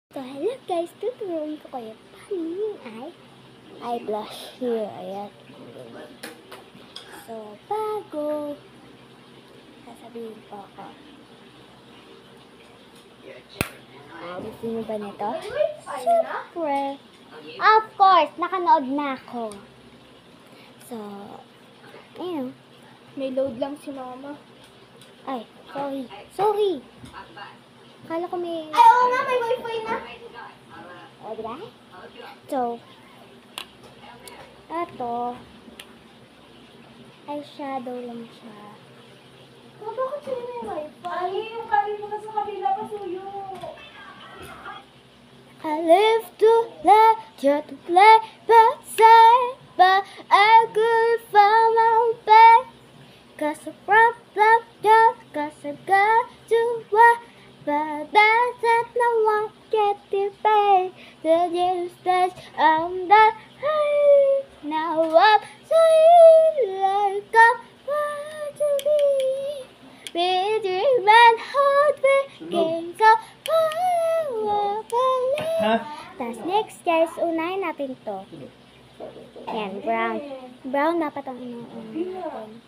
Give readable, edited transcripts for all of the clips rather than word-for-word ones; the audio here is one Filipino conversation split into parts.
So, hello guys, tuturuan ko kayo paano yung eye blush here. Ayan. So, bago sasabihin ko ako. Gusto nyo ba nito? Siyempre. Of course, nakanood na ako. So, ayun. May load lang si mama. Ay, sorry. Akala ko may... Ay, oo nga, may wifi na. O, diba? So, ito, eyeshadow lang siya. Bakit sila may wifi? Ay, yung kanin mo sa kabila pa suyo. I live to let you to play, but I could find my way. Cause I problem just cause I got to work, but that's not no one get to pay. The distance I'm the high. Now I'm saying like I want to be. Be dream and hold me, game so tas next guys, unahin natin to. Ayan, brown. Brown dapat ang unahin natin.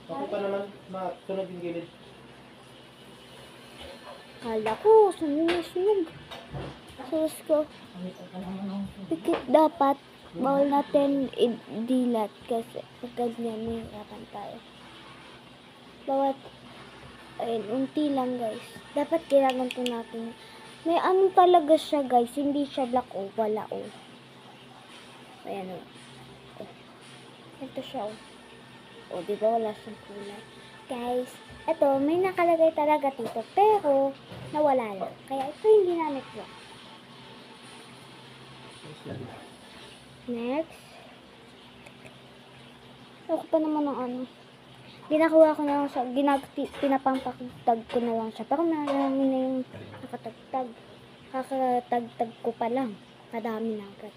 Bakit pa naman sunod yung gilid? Kala ko, sunog. Sus ko. Pikit dapat. Bawal natin i-dilat kasi pagka ganyan may hirapan tayo. Bawat ayun, unti lang guys. Dapat kailangan to natin. May ano talaga siya guys. Hindi siya black o wala o. Ayan o. Ito siya o. O, diba wala siyang kulay. Guys, ito may nakalagay talaga dito. Pero, nawala lang. Kaya ito yung ginamit ko. Next. Ako pa naman ng ano. Ginakuha ko na lang siya. Pinapampagtag ko na lang siya. Pero marami na yung nakatagtag. Kakatagtag ko pa lang. Kadami na agad.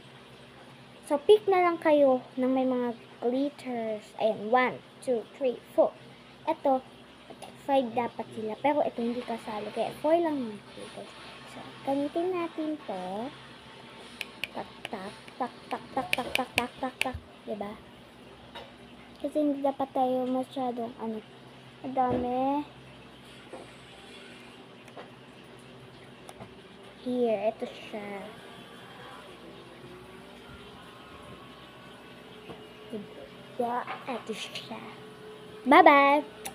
So, pick na lang kayo ng may mga glitters. Ayan, 1, 2, 3, 4. Ito, 5 dapat sila. Pero ito hindi kasali. Kaya 4 lang yung glitters. So, gamitin natin to. Tak, tak, tak, tak, tak, tak, tak, tak, tak, tak. Diba? Kasi hindi dapat tayo masyadong, madami. Here, ito siya. Diba? Ito siya. Bye-bye!